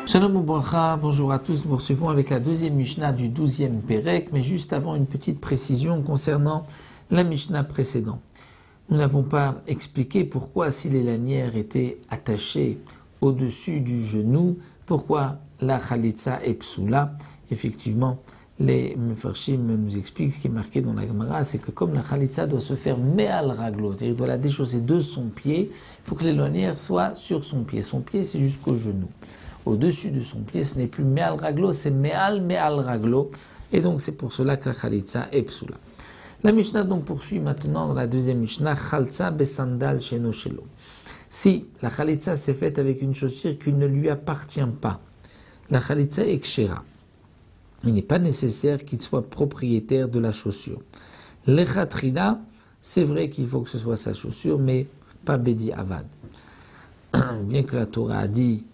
Shalom Ubracha, bonjour à tous, nous poursuivons avec la deuxième Mishnah du 12e Pérec, mais juste avant une petite précision concernant la Mishnah précédente. Nous n'avons pas expliqué pourquoi, si les lanières étaient attachées au-dessus du genou, pourquoi la Khalitsa est psoula. Effectivement, les Mefarshim nous expliquent ce qui est marqué dans la Gemara, c'est que comme la Khalitsa doit se faire me'al raglo, c'est-à-dire doit la déchausser de son pied, il faut que les lanières soient sur son pied. Son pied, c'est jusqu'au genou. Au-dessus de son pied, ce n'est plus me'al raglo, c'est me'al raglo. Et donc c'est pour cela que la Khalitsa est psoula. La Mishnah donc poursuit maintenant dans la deuxième Mishnah, Khaltsa besandal sheno shelo. Si la Khalitsa s'est faite avec une chaussure qui ne lui appartient pas, la Khalitsa est kshera. Il n'est pas nécessaire qu'il soit propriétaire de la chaussure. Lechatrina, c'est vrai qu'il faut que ce soit sa chaussure, mais pas bedi avad. Bien que la Torah a dit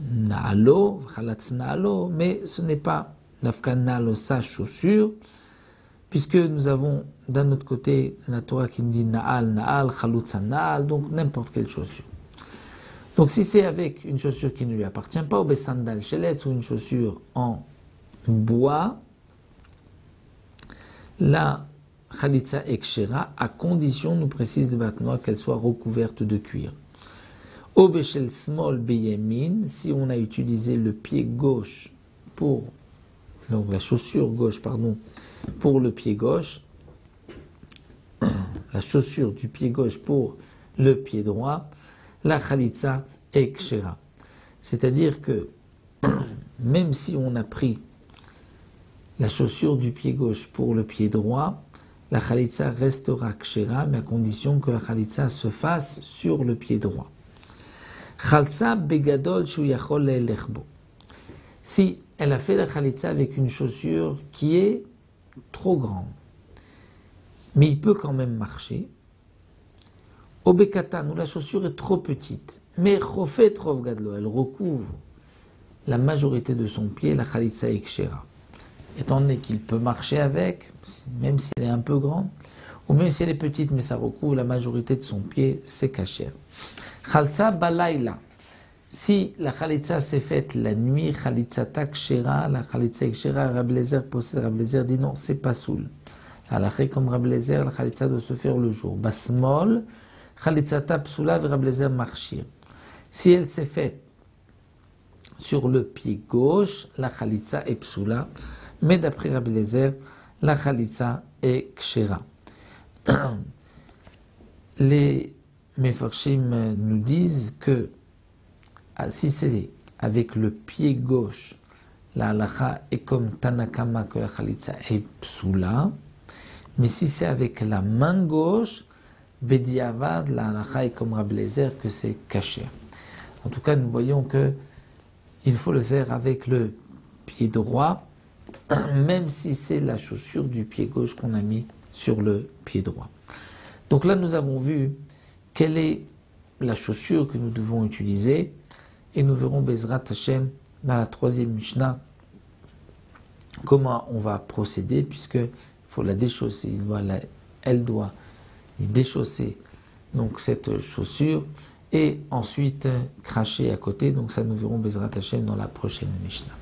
Naalo, Khalatz Naalo, mais ce n'est pas Nafka Naalo, sa chaussure, puisque nous avons d'un autre côté la Torah qui nous dit Naal, Khalutza Naal, donc n'importe quelle chaussure. Donc si c'est avec une chaussure qui ne lui appartient pas, ou Besandal Sheletz, ou une chaussure en bois, la Khalitsa Ekshera, à condition, nous précise le Batnoa, qu'elle soit recouverte de cuir. Obeshel small beyemin, si on a utilisé le pied gauche pour, donc la chaussure gauche, pardon, pour le pied gauche, la chaussure du pied gauche pour le pied droit, la khalitsa est kshera. C'est-à-dire que même si on a pris la chaussure du pied gauche pour le pied droit, la khalitsa restera kshera, mais à condition que la khalitsa se fasse sur le pied droit. Khalsa begadol shu yachol lechbo. Si elle a fait la khalitsa avec une chaussure qui est trop grande, mais il peut quand même marcher. Obekatan, où la chaussure est trop petite, mais chofet rov gadlo, elle recouvre la majorité de son pied, la khalitsa ekshera. Étant donné qu'il peut marcher avec, même si elle est un peu grande, ou même si elle est petite, mais ça recouvre la majorité de son pied, c'est kasher. Khalsa balayla. Si la khalitsa s'est faite la nuit, khalitsata kshera, la khalitsa kshera, Rabbi Eliezer possède, Rabbi Eliezer dit non, c'est pas soul. Alaché comme Rabbi Eliezer, la khalitsa doit se faire le jour. Basmol, khalitsata psula, Rabbi Eliezer marchir. Si elle s'est faite sur le pied gauche, la khalitsa est psula, mais d'après Rabbi Eliezer, la khalitsa est kshera. Les Mefarshim nous disent que si c'est avec le pied gauche, la halacha est comme Tanakama que la khalitsa est psula, mais si c'est avec la main gauche, Bediavad, la halacha est comme Rabbi Eliezer que c'est kasher. En tout cas, nous voyons que il faut le faire avec le pied droit, même si c'est la chaussure du pied gauche qu'on a mis sur le pied droit. Donc là, nous avons vu quelle est la chaussure que nous devons utiliser, et nous verrons Bezrat Hashem dans la troisième Mishnah comment on va procéder, puisqu'il faut la déchausser, elle doit lui déchausser donc cette chaussure et ensuite cracher à côté. Donc ça nous verrons Bezrat Hashem dans la prochaine Mishnah.